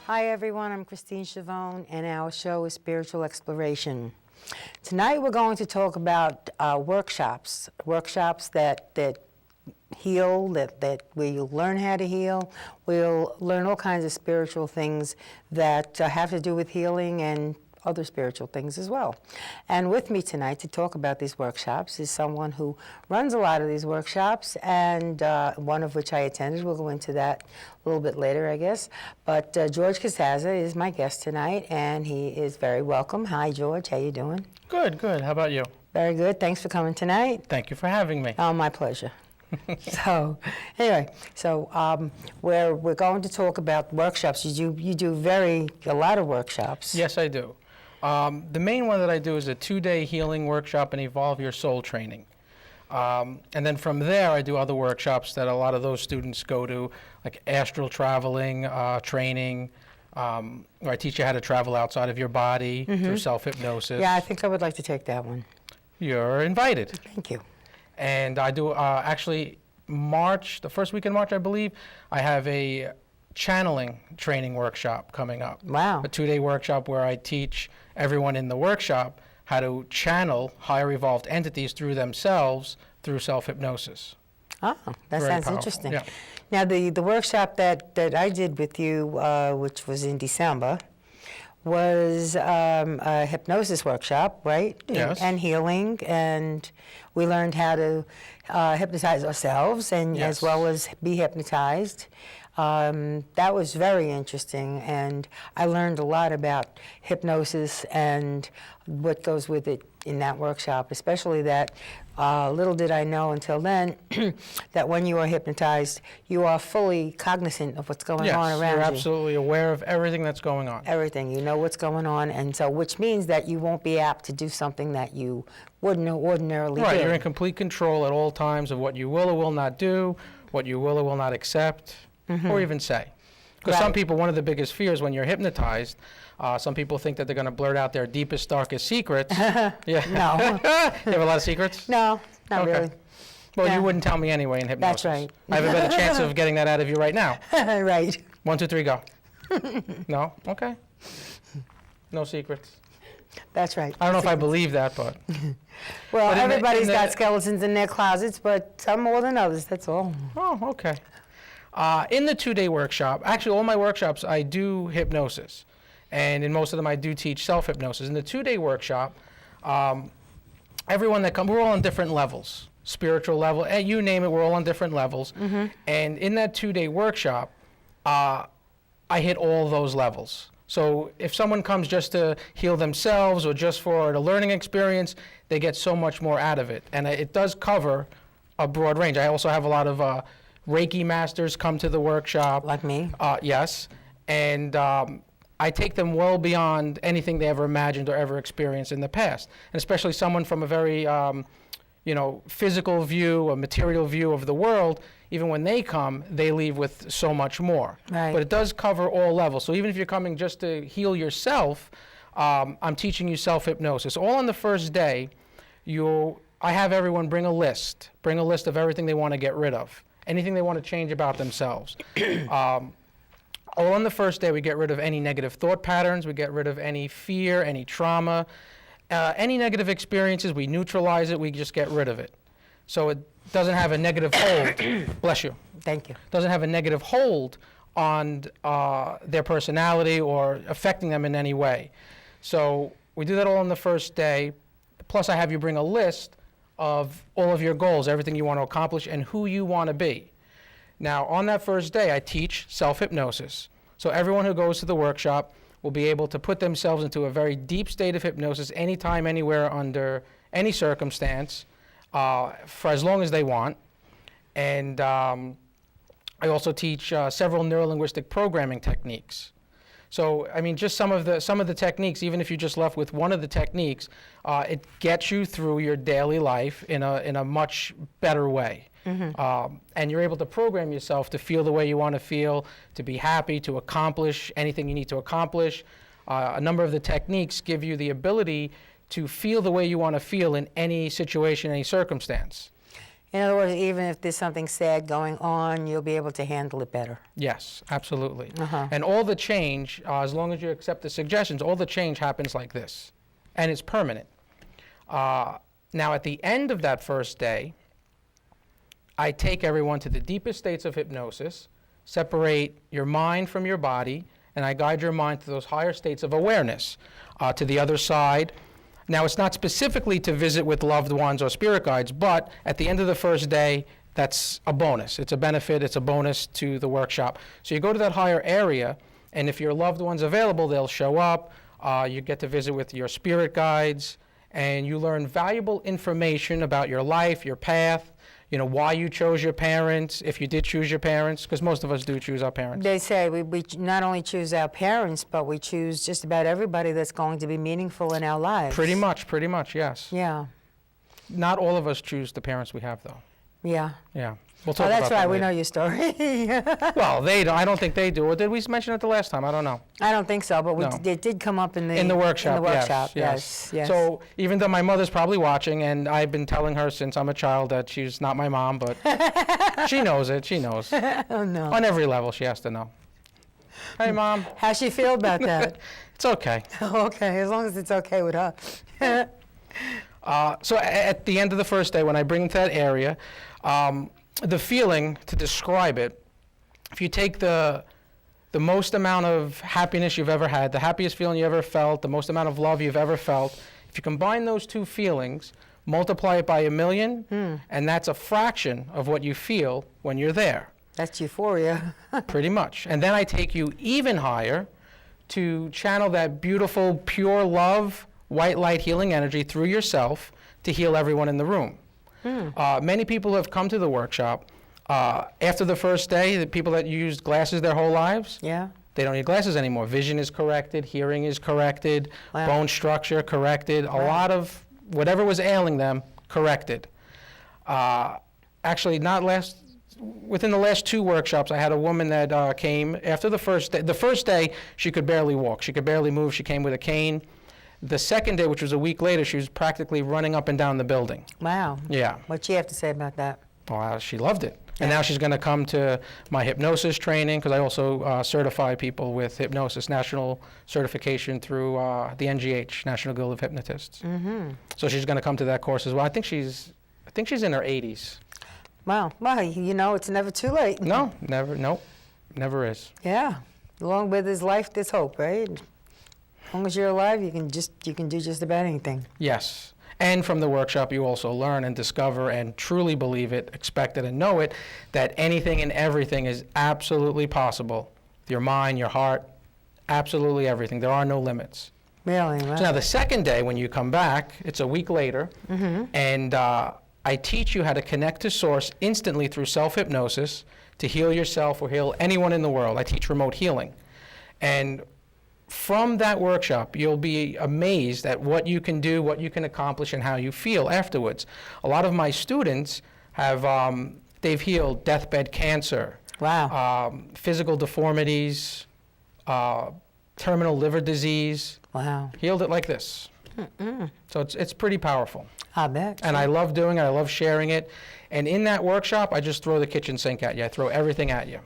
Hi everyone, I'm Christine Schiavone and our show is Spiritual Exploration. Tonight we're going to talk about workshops that heal, that where you learn how to heal. We'll learn all kinds of spiritual things that have to do with healing and other spiritual things as well. And with me tonight to talk about these workshops is someone who runs a lot of these workshops, and one of which I attended. We'll go into that a little bit later, I guess. But George Casazza is my guest tonight, and he is very welcome. Hi, George. How you doing? Good, good. How about you? Very good. Thanks for coming tonight. Thank you for having me. Oh, my pleasure. So, anyway, we're going to talk about workshops. You do a lot of workshops. Yes, I do. The main one that I do is a 2-day healing workshop and Evolve Your Soul training. And then from there, I do other workshops that a lot of those students go to, like astral traveling training, where I teach you how to travel outside of your body through self-hypnosis. Yeah, I think I would like to take that one. You're invited. Thank you. And I do, actually, the first week in March, I believe, I have a channeling training workshop coming up. Wow. A 2-day workshop where I teach everyone in the workshop how to channel higher evolved entities through themselves through self-hypnosis. Oh, that Very sounds powerful. interesting. Yeah. Now, the workshop that I did with you, which was in December, was a hypnosis workshop, right? Yes. And healing, and we learned how to hypnotize ourselves and Yes. as well as be hypnotized. That was very interesting, and I learned a lot about hypnosis and what goes with it in that workshop, especially that little did I know until then that when you are hypnotized, you are fully cognizant of what's going on around you. You're absolutely aware of everything that's going on. Everything. You know what's going on, and so which means that you won't be apt to do something that you wouldn't ordinarily do. Right, you're in complete control at all times of what you will or will not do, what you will or will not accept, or even say. Because some people, one of the biggest fears when you're hypnotized, some people think that they're going to blurt out their deepest, darkest secrets. Yeah. No. You have a lot of secrets? No, not Okay. really. Well, Yeah. you wouldn't tell me anyway in hypnosis. That's right. I have a better chance of getting that out of you right now. Right. 1, 2, 3, go. No? Okay. No secrets. That's right. I don't know if I believe that, but Well, But in the- everybody's in the- got skeletons in their closets, but some more than others, that's all. oh, okay. In the 2-day workshop, actually all my workshops I do hypnosis, and in most of them I do teach self-hypnosis. In the 2-day workshop, everyone that comes, we're all on different levels, spiritual level, and you name it, we're all on different levels. And in that 2-day workshop, I hit all those levels. So if someone comes just to heal themselves or just for a learning experience, they get so much more out of it. And it does cover a broad range. I also have a lot of Reiki masters come to the workshop. Like me? Yes. And I take them well beyond anything they ever imagined or ever experienced in the past. And especially someone from a very physical view, a material view of the world, even when they come, they leave with so much more. Right. But it does cover all levels. So even if you're coming just to heal yourself, I'm teaching you self-hypnosis. All on the first day, I have everyone bring a list of everything they want to get rid of, anything they want to change about themselves. All on the first day, we get rid of any negative thought patterns, we get rid of any fear, any trauma, any negative experiences, we neutralize it, we just get rid of it. So it doesn't have a negative hold, bless you. Thank you. Doesn't have a negative hold on their personality or affecting them in any way. So we do that all on the first day. Plus I have you bring a list of all of your goals, everything you want to accomplish and who you want to be. Now on that first day I teach self-hypnosis. So everyone who goes to the workshop will be able to put themselves into a very deep state of hypnosis anytime, anywhere, under any circumstance, for as long as they want. And I also teach several neurolinguistic programming techniques. So, I mean, just some of the techniques, even if you just left with one of the techniques, it gets you through your daily life in a much better way. And you're able to program yourself to feel the way you want to feel, to be happy, to accomplish anything you need to accomplish. A number of the techniques give you the ability to feel the way you want to feel in any situation, any circumstance. In other words, even if there's something sad going on, you'll be able to handle it better. Yes, absolutely. Uh-huh. And all the change, as long as you accept the suggestions, all the change happens like this, and it's permanent. Now, at the end of that first day, I take everyone to the deepest states of hypnosis, separate your mind from your body, and I guide your mind to those higher states of awareness, to the other side. Now, it's not specifically to visit with loved ones or spirit guides, but at the end of the first day, that's a bonus. It's a benefit, it's a bonus to the workshop. So you go to that higher area, and if your loved one's available, they'll show up. You get to visit with your spirit guides, and you learn valuable information about your life, your path, why you chose your parents, if you did choose your parents, because most of us do choose our parents. They say we not only choose our parents, but we choose just about everybody that's going to be meaningful in our lives. Pretty much, yes. Yeah. Not all of us choose the parents we have, though. Yeah. Yeah. We'll talk Oh, that's about right. that We later. know your story. Well, they don't. I don't think they do. Or did we mention it the last time? I don't know. I don't think so, but No. it did come up in the workshop. In the workshop, yes. yes. So even though my mother's probably watching, and I've been telling her since I'm a child that she's not my mom, but she knows it. She knows. Oh no. On every level, she has to know. Hey, Mom. How's she feel about that? It's okay. Okay, as long as it's okay with her. So at the end of the first day, when I bring them to that area, the feeling, to describe it, if you take the most amount of happiness you've ever had, the happiest feeling you ever felt, the most amount of love you've ever felt, if you combine those two feelings, multiply it by 1,000,000, and that's a fraction of what you feel when you're there. That's euphoria. Pretty much. And then I take you even higher to channel that beautiful, pure love, white light healing energy through yourself to heal everyone in the room. Many people have come to the workshop. After the first day, the people that used glasses their whole lives, Yeah. they don't need glasses anymore. Vision is corrected, hearing is corrected, Wow. bone structure corrected, a lot of whatever was ailing them corrected. Actually, within the last 2 workshops, I had a woman that came after the first day. The first day, she could barely walk. She could barely move. She came with a cane. The second day, which was a week later, she was practically running up and down the building. Wow. Yeah. What'd she have to say about that? Well, she loved it. And now she's going to come to my hypnosis training, because I also certify people with hypnosis, national certification through the NGH, National Guild of Hypnotists. So she's going to come to that course as well. I think she's in her 80s. Wow. Well, it's never too late. No, never is. Yeah. Along with his life, there's hope, right? As long as you're alive, you can do just about anything. Yes. And from the workshop, you also learn and discover and truly believe it, expect it, and know it, that anything and everything is absolutely possible. Your mind, your heart, absolutely everything. There are no limits. Really? Wow. So now the second day, when you come back, it's a week later, and I teach you how to connect to Source instantly through self-hypnosis to heal yourself or heal anyone in the world. I teach remote healing. And from that workshop, you'll be amazed at what you can do, what you can accomplish, and how you feel afterwards. A lot of my students have, they've healed deathbed cancer, Wow. Physical deformities, terminal liver disease, Wow. healed it like this. So it's pretty powerful. I bet. And I love doing it, I love sharing it. And in that workshop, I just throw the kitchen sink at you. I throw everything at you.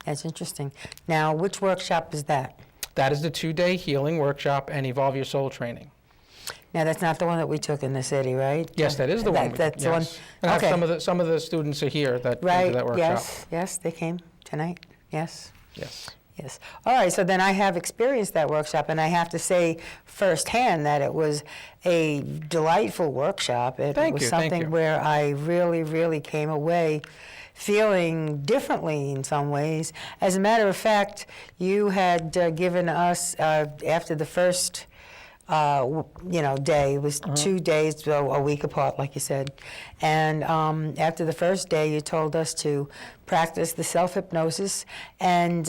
That's interesting. Now, which workshop is that? That is the 2-day healing workshop and Evolve Your Soul training. Now, that's not the one that we took in the city, right? Yes, that is the one. That's the one. Yes. And I have Okay. some of the students are here that came Right. to that workshop. Yes, they came tonight. Yes. Yes. Yes. All right, so then I have experienced that workshop, and I have to say firsthand that it was a delightful workshop. It Thank was you, thank something you. where I really, really came away feeling differently in some ways. As a matter of fact, you had given us, after the first day, it was 2 days, a week apart, like you said. And after the first day, you told us to practice the self-hypnosis and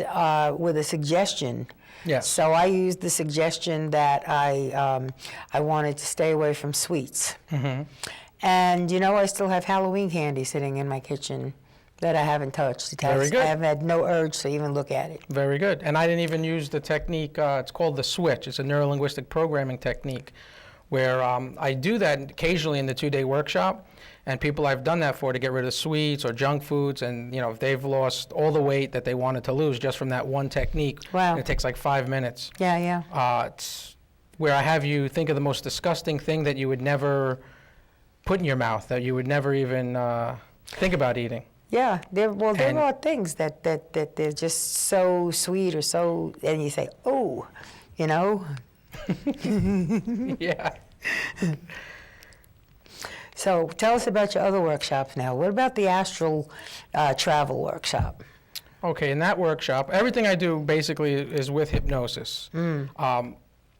with a suggestion. Yes. So I used the suggestion that I wanted to stay away from sweets. And I still have Halloween candy sitting in my kitchen that I haven't touched. Very good. I have had no urge to even look at it. Very good. And I didn't even use the technique, it's called the switch. It's a neuro-linguistic programming technique where I do that occasionally in the 2-day workshop, and people I've done that for to get rid of sweets or junk foods, and if they've lost all the weight that they wanted to lose just from that one technique. Wow. And it takes like 5 minutes. Yeah, yeah. It's where I have you think of the most disgusting thing that you would never put in your mouth, that you would never even think about eating. Yeah, there And- are things that they're just so sweet or so, and you say, oh, Yeah. So tell us about your other workshops now. What about the astral travel workshop? Okay, in that workshop, everything I do basically is with hypnosis.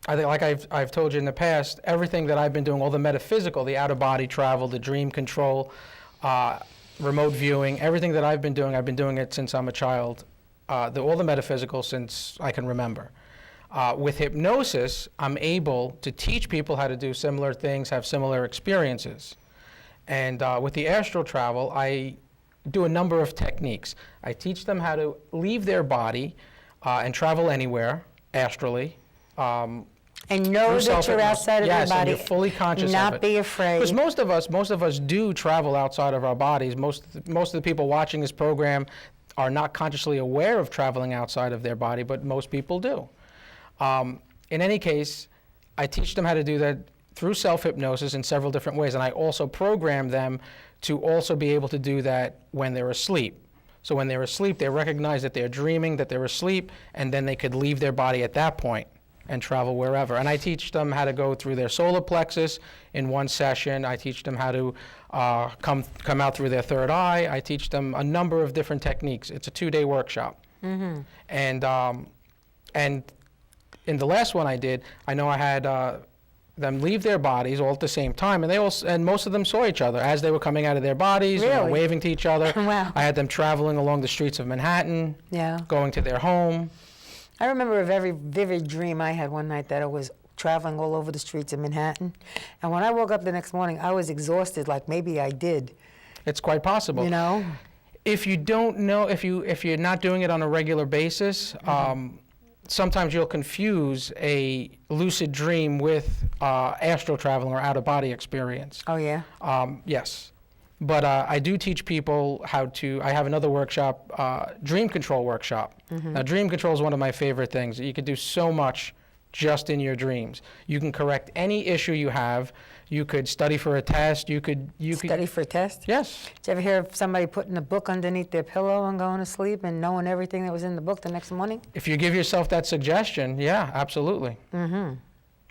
I think, like I've told you in the past, everything that I've been doing, all the metaphysical, the out-of-body travel, the dream control, remote viewing, everything that I've been doing it since I'm a child, all the metaphysical since I can remember. With hypnosis, I'm able to teach people how to do similar things, have similar experiences. And with the astral travel, I do a number of techniques. I teach them how to leave their body and travel anywhere astrally. And know that you're outside of your Yes, body. and you're fully conscious of Not it. be afraid. Because most of us do travel outside of our bodies. Most of the people watching this program are not consciously aware of traveling outside of their body, but most people do. In any case, I teach them how to do that through self-hypnosis in several different ways, and I also program them to also be able to do that when they're asleep. So when they're asleep, they recognize that they're dreaming, that they're asleep, and then they could leave their body at that point and travel wherever. And I teach them how to go through their solar plexus in one session. I teach them how to come out through their third eye. I teach them a number of different techniques. It's a 2-day workshop. Mm-hmm. And in the last one I did, I know I had them leave their bodies all at the same time, and most of them saw each other as they were coming out of their bodies, Really? waving to each other. Wow. I had them traveling along the streets of Manhattan, Yeah. going to their home. I remember a very vivid dream I had one night that I was traveling all over the streets of Manhattan. And when I woke up the next morning, I was exhausted, like maybe I did. It's quite possible. If you don't know, if you're not doing it on a regular basis, sometimes you'll confuse a lucid dream with astral traveling or out-of-body experience. Oh, yeah? Yes. But I do teach people how to, I have another workshop, dream control workshop. Now, dream control is one of my favorite things. You could do so much just in your dreams. You can correct any issue you have. You could study for a test. You could Study for a test? Yes. Did you ever hear of somebody putting a book underneath their pillow and going to sleep and knowing everything that was in the book the next morning? If you give yourself that suggestion, yeah, absolutely. Mm-hmm.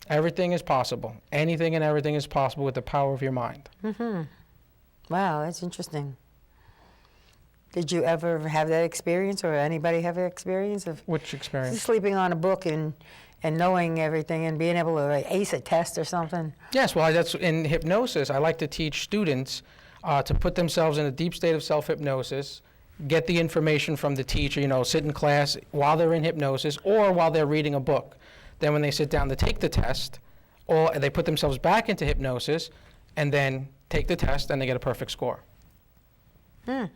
Everything is possible. Anything and everything is possible with the power of your mind. Mm-hmm. Wow, that's interesting. Did you ever have that experience, or anybody have an experience of Which experience? sleeping on a book and knowing everything and being able to ace a test or something? Yes, well, that's in hypnosis. I like to teach students to put themselves in a deep state of self-hypnosis, get the information from the teacher, sit in class while they're in hypnosis or while they're reading a book. Then when they sit down to take the test, or they put themselves back into hypnosis and then take the test and they get a perfect score. Wow,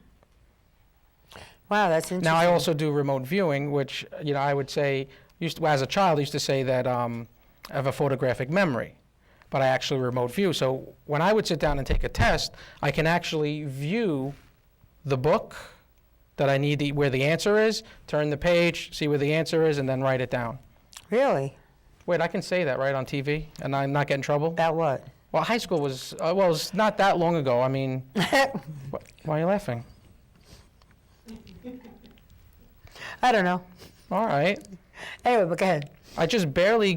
that's interesting. Now, I also do remote viewing, which, I would say, as a child, I used to say that I have a photographic memory, but I actually remote view. So when I would sit down and take a test, I can actually view the book that I need, where the answer is, turn the page, see where the answer is, and then write it down. Really? Wait, I can say that, right, on TV, and I'm not get in trouble? About what? Well, high school was, it's not that long ago. I mean, why are you laughing? I don't know. All right. Anyway, but go ahead. I just barely,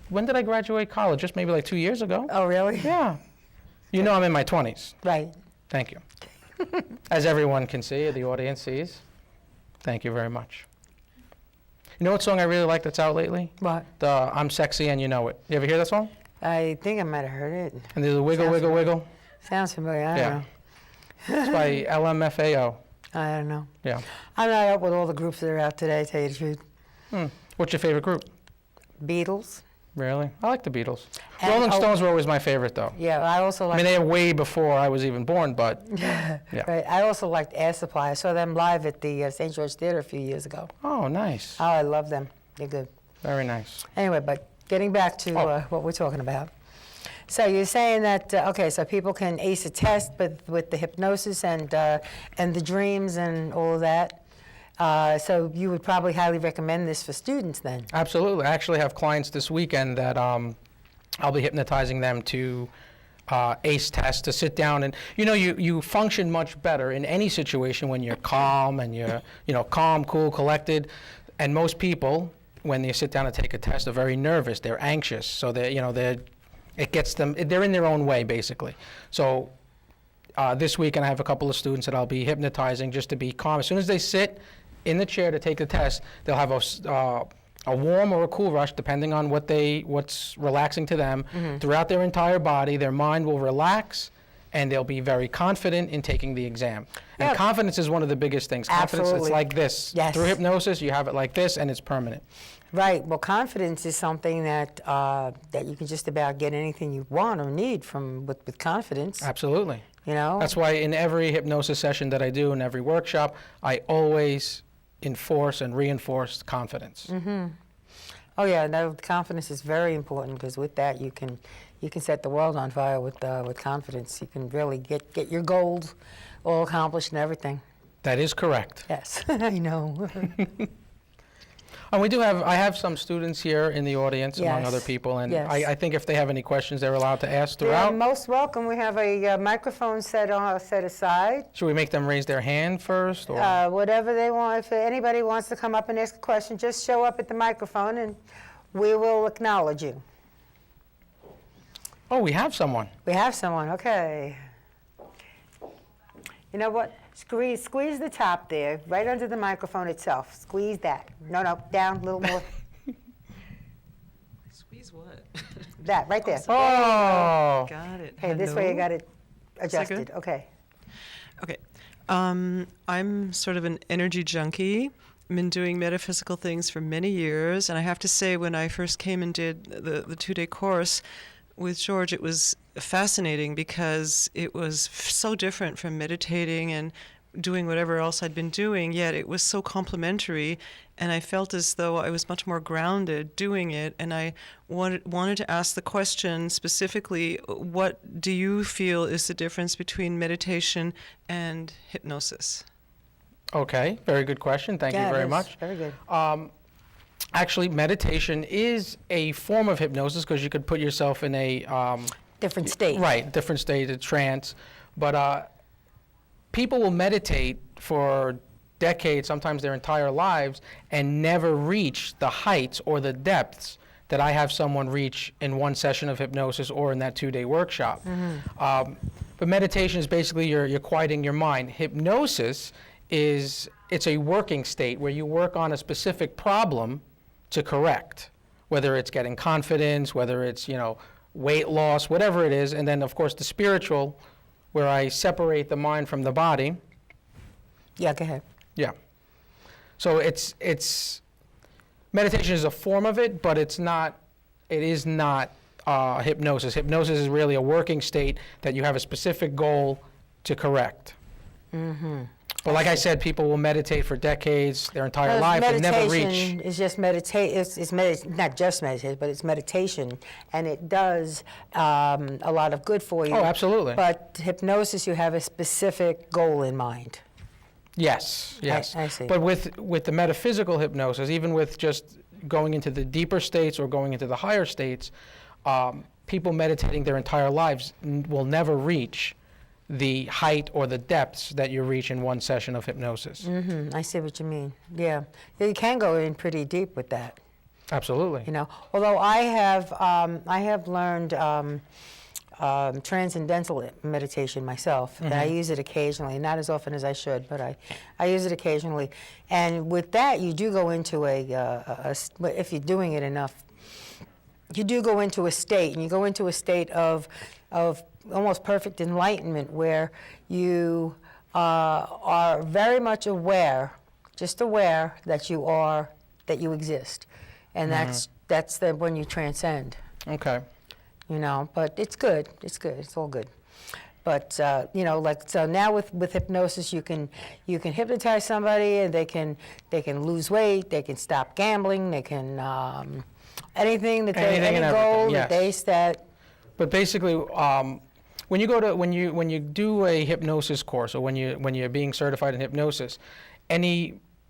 when did I graduate college? Just maybe like 2 years ago? Oh, really? Yeah. I'm in my 20s. Right. Thank you. As everyone can see, the audience sees. Thank you very much. You know what song I really like that's out lately? What? The I'm Sexy and You Know It. You ever hear that song? I think I might have heard it. And there's a wiggle, Sounds wiggle, familiar. wiggle. Sounds familiar. I don't know. It's by LMFAO. I don't know. Yeah. I'm not up with all the groups that are out today, to tell you the truth. What's your favorite group? Beatles. Really? I like the Beatles. And- Rolling Stones were always my favorite, though. Yeah, I also I like. mean, they were way before I was even born, but yeah. Right. I also liked Air Supply. I saw them live at the St. George Theater a few years ago. Oh, nice. Oh, I love them. They're good. Very nice. Anyway, but getting back to Oh. what we're talking about. So you're saying that, okay, so people can ace a test, but with the hypnosis and the dreams and all of that. So you would probably highly recommend this for students then? Absolutely. I actually have clients this weekend that I'll be hypnotizing them to ACE test, to sit down and, you function much better in any situation when you're calm and you're, calm, cool, collected. And most people, when they sit down and take a test, are very nervous. They're anxious. So it gets them, they're in their own way, basically. So this weekend I have a couple of students that I'll be hypnotizing just to be calm. As soon as they sit in the chair to take the test, they'll have a warm or a cool rush, depending on what's relaxing to them, throughout their entire body. Their mind will relax, and they'll be very confident in taking the exam. And Yep. confidence is one of the biggest things. Confidence, Absolutely. it's like this. Yes. Through hypnosis, you have it like this, and it's permanent. Right. Well, confidence is something that that you can just about get anything you want or need from with confidence. Absolutely. You know. That's why in every hypnosis session that I do, in every workshop, I always enforce and reinforce confidence. Oh yeah, no, confidence is very important because with that you can set the world on fire with confidence. You can really get your goals all accomplished and everything. That is correct. Yes, I know. And I have some students here in the audience, among Yes. other people, and Yes. I think if they have any questions, they're allowed to ask You're throughout. most welcome. We have a microphone set aside. Should we make them raise their hand first? Or? Whatever they want. If anybody wants to come up and ask a question, just show up at the microphone and we will acknowledge you. Oh, we have someone. We have someone. Okay. You know what? Squeeze the top there, right under the microphone itself. Squeeze that. No, down a little more. Squeeze what? That, right there. Oh, Got it. Okay, this way you Hello? got it that adjusted. good? Okay. Okay. I'm sort of an energy junkie. I've been doing metaphysical things for many years, and I have to say, when I first came and did the 2-day course with George, it was fascinating because it was so different from meditating and doing whatever else I'd been doing, yet it was so complementary, and I felt as though I was much more grounded doing it, and I wanted to ask the question specifically, what do you feel is the difference between meditation and hypnosis? okay. Very good question. Thank Yeah, you it very is. much. Very good. Actually, meditation is a form of hypnosis because you could put yourself in a Different state. right, different state of trance. But people will meditate for decades, sometimes their entire lives, and never reach the heights or the depths that I have someone reach in one session of hypnosis or in that 2-day workshop. But meditation is basically you're quieting your mind. Hypnosis it's a working state where you work on a specific problem to correct, whether it's getting confidence, whether it's, weight loss, whatever it is. And then, of course, the spiritual, where I separate the mind from the body. Yeah, go ahead. Yeah. So it's meditation is a form of it, but it is not hypnosis. Hypnosis is really a working state that you have a specific goal to correct. But like I said, people will meditate for decades, their entire life, and never reach. Meditation is just not just meditation, but it's meditation, and it does a lot of good for you. Oh, absolutely. But hypnosis, you have a specific goal in mind. Yes, yes. I see. But with the metaphysical hypnosis, even with just going into the deeper states or going into the higher states, people meditating their entire lives will never reach the height or the depths that you reach in one session of hypnosis. I see what you mean. Yeah, you can go in pretty deep with that. Absolutely. Although I have learned transcendental meditation myself. And I use it occasionally, not as often as I should, but I use it occasionally. And with that, you do go into if you're doing it enough, you do go into a state, and you go into a state of almost perfect enlightenment, where you are very much aware, just aware that you exist, and that's when you transcend. Okay. But it's good. It's all good. But so now with hypnosis, you can hypnotize somebody, and they can lose weight, they can stop gambling, they can anything Anything any and goal everything, that they set. But basically, when you do a hypnosis course, or when you're being certified in hypnosis,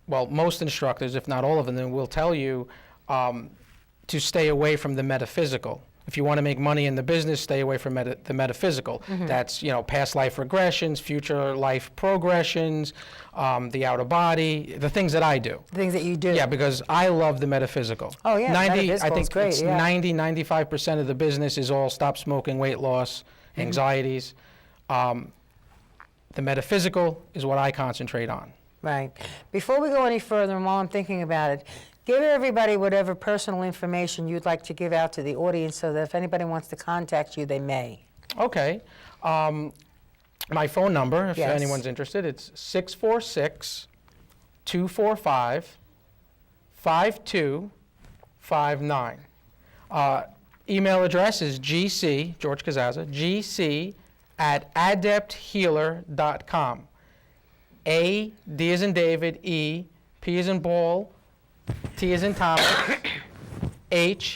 most instructors, if not all of them, will tell you to stay away from the metaphysical. If you want to make money in the business, stay away from the metaphysical. That's, past life regressions, future life progressions, the outer body, the things that I do. The things that you do. Yeah, because I love the metaphysical. Oh, yeah, I metaphysical think is great, it's yeah. 95% of the business is all stop smoking, weight loss, anxieties. The metaphysical is what I concentrate on. Right. Before we go any further, and while I'm thinking about it, give everybody whatever personal information you'd like to give out to the audience so that if anybody wants to contact you, they may. Okay. My phone number, if Yes. anyone's interested, it's 646-245-5259. Email address is gc, George Casazza, gc@adepthealer.com. A, D as in David, E, P as in ball, T as in Thomas, HEALER.com.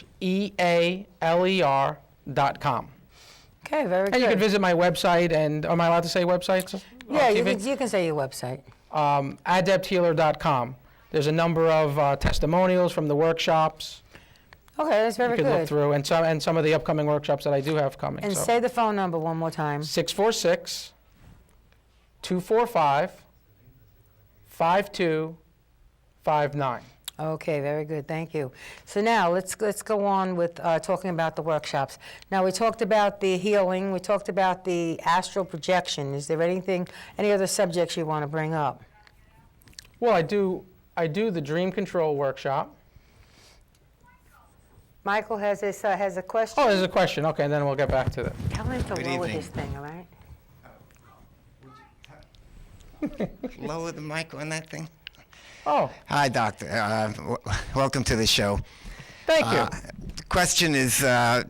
Okay, very good. And you can visit my website, and am I allowed to say websites? on Yeah, TV? you can say your website. AdeptHealer.com. There's a number of testimonials from the workshops Okay, that's very you can look good. through, and some of the upcoming workshops that I do have coming. And so. say the phone number one more time. 646-245-5259. Okay, very good. Thank you. So now let's go on with talking about the workshops. Now we talked about the healing. We talked about the astral projection. Is there any other subjects you want to bring up? Well, I do the dream control workshop. Michael has a question. Oh, there's a question. Okay, then we'll get back to that. Tell him to Good lower evening. his thing, all right? Lower the mic on that thing. Oh, Hi, Doctor. Welcome to the show. thank you. The question is, I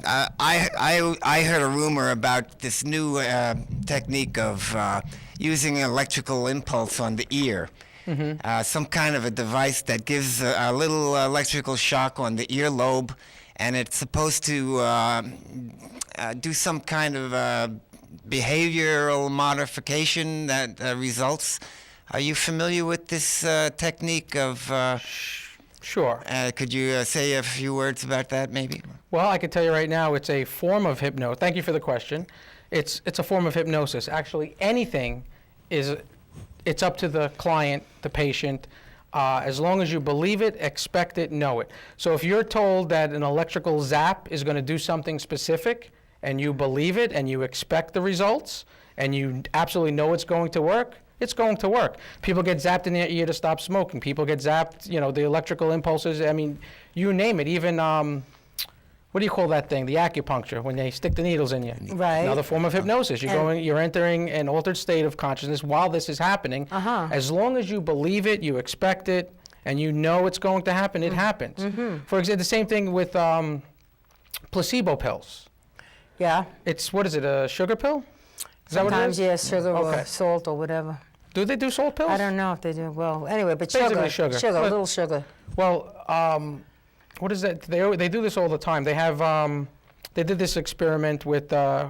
heard a rumor about this new technique of using an electrical impulse on the ear. Some kind of a device that gives a little electrical shock on the earlobe, and it's supposed to do some kind of behavioral modification that results. Are you familiar with this technique of? Sure. Could you say a few words about that, maybe? Well, I can tell you right now, it's a form of hypnosis. Thank you for the question. It's a form of hypnosis. Actually, anything it's up to the client, the patient. As long as you believe it, expect it, know it. So if you're told that an electrical zap is going to do something specific, and you believe it, and you expect the results, and you absolutely know it's going to work, it's going to work. People get zapped in their ear to stop smoking. People get zapped, the electrical impulses. I mean, you name it. Even, what do you call that thing? The acupuncture, when they stick the needles in you. Right. Another form of hypnosis. You're entering an altered state of consciousness while this is happening. As long as you believe it, you expect it, and you know it's going to happen, it happens. For example, the same thing with placebo pills. Yeah. What is it, a sugar pill? Is that what it Sometimes, is? yes, sugar Okay. or salt or whatever. Do they do salt pills? I don't know if they do. Well, anyway, but Basically sugar. Sugar, a But- little sugar. Well, what is that? They do this all the time. They have they did this experiment with I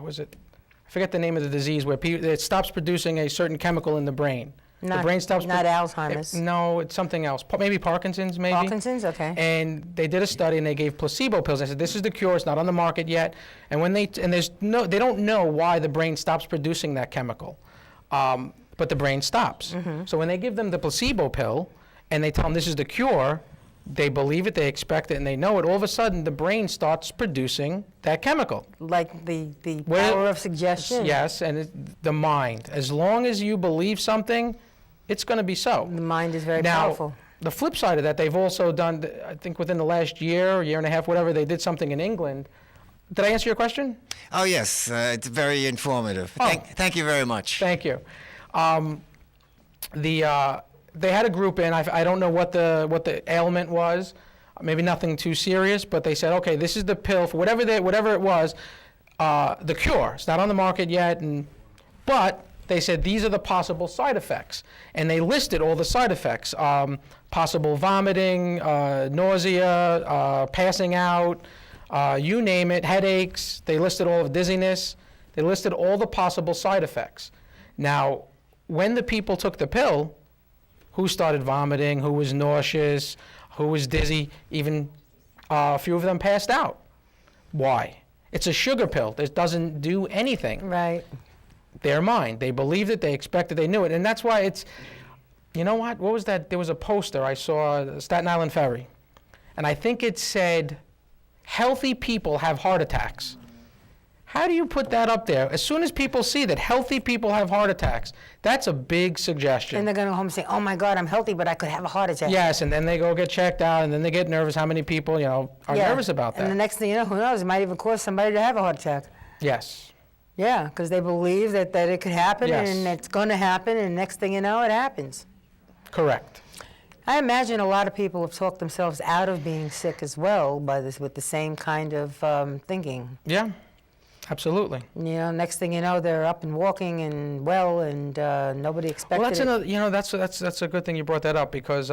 forget the name of the disease where it stops producing a certain chemical in the brain. The brain stops. Not Alzheimer's. No, it's something else. Maybe Parkinson's. Maybe. Parkinson's, okay. And they did a study and they gave placebo pills. They said this is the cure. It's not on the market yet. And they don't know why the brain stops producing that chemical, but the brain stops. So when they give them the placebo pill and they tell them this is the cure, they believe it, they expect it, and they know it. All of a sudden, the brain starts producing that chemical. Like the Well, power of suggestion. Yes, and the mind. As long as you believe something, it's going to be so. The mind is very Now, powerful. the flip side of that, they've also done, I think within the last year and a half, whatever, they did something in England. Did I answer your question? Oh yes, it's very informative. Oh. Thank you very much. Thank you. They had a group in. I don't know what the ailment was. Maybe nothing too serious, but they said, okay, this is the pill for whatever it was, the cure. It's not on the market yet, but they said these are the possible side effects, and they listed all the side effects: possible vomiting, nausea, passing out, you name it, headaches. They listed all of dizziness. They listed all the possible side effects. Now, when the people took the pill, who started vomiting, who was nauseous, who was dizzy, even a few of them passed out. Why? It's a sugar pill. It doesn't do anything. Right. Their mind. They believed it, they expected, they knew it. And that's why it's, you know what was that? There was a poster I saw, Staten Island Ferry. And I think it said, healthy people have heart attacks. How do you put that up there? As soon as people see that healthy people have heart attacks, that's a big suggestion. And they're going to go home and say, oh my God, I'm healthy, but I could have a heart attack. Yes, and then they go get checked out, and then they get nervous. How many people, are nervous about that? And the next thing you know, who knows, it might even cause somebody to have a heart attack. Yes. Yeah, because they believe that it could happen, Yes. and it's going to happen, and next thing you know, it happens. Correct. I imagine a lot of people have talked themselves out of being sick as well with the same kind of thinking. Yeah, absolutely. Next thing you know, they're up and walking and well, and nobody expected Well, that's it. another. That's a good thing you brought that up because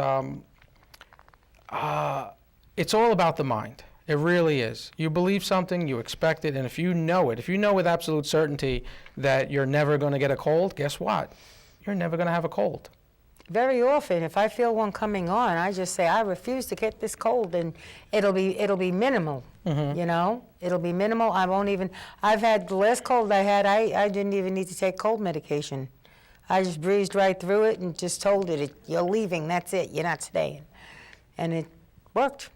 it's all about the mind. It really is. You believe something, you expect it, and if you know with absolute certainty that you're never going to get a cold, guess what? You're never going to have a cold. Very often, if I feel one coming on, I just say, I refuse to get this cold, and it'll be minimal, It'll be minimal. I've had the last cold I had, I didn't even need to take cold medication. I just breezed right through it and just told it, you're leaving, that's it, you're not staying. And it worked.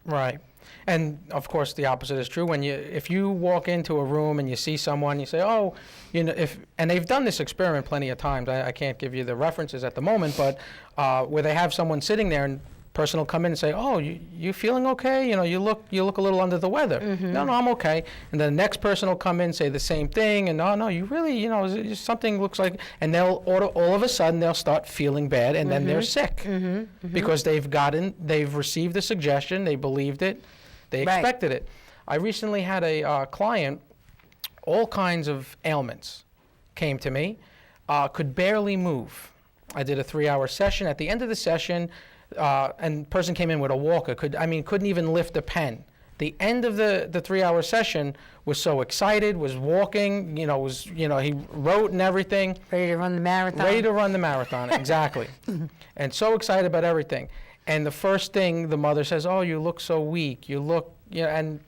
Right. And of course, the opposite is true. If you walk into a room and you see someone, you say, "Oh, and they've done this experiment plenty of times. I can't give you the references at the moment, but where they have someone sitting there and person will come in and say, "Oh, you feeling okay? You look a little under the weather." Mm-hmm. No, I'm okay. And then the next person will come in and say the same thing, and no, you really, something looks like, and they'll all of a sudden they'll start feeling bad, and then they're sick because they've received the suggestion, they believed it. They expected it. I recently had a client, all kinds of ailments came to me, could barely move. I did a 3-hour session. At the end of the session, and person came in with a walker, couldn't even lift a pen. The end of the 3-hour session was so excited, was walking, he wrote and everything. Ready to run the marathon? Ready to run the marathon, exactly. And so excited about everything. And the first thing the mother says, "Oh, you look so weak. You look," and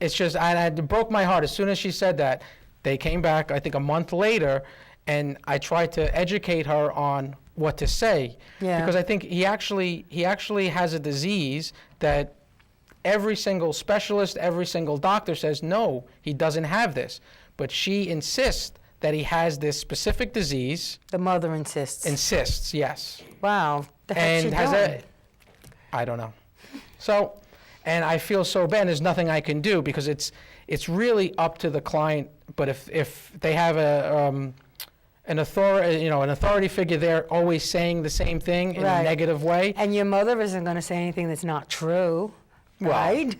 it's just, it broke my heart. As soon as she said that, they came back, I think a month later, and I tried to educate her on what to say. Yeah. Because I think he actually has a disease that every single specialist, every single doctor says, no, he doesn't have this. But she insists that he has this specific disease. The mother insists. Insists, yes. Wow. The heck's she doing? I don't know. So, and I feel so bad. There's nothing I can do because it's really up to the client. But if they have an authority figure there always saying the same thing in a negative way. And your mother isn't going to say anything that's not true, right?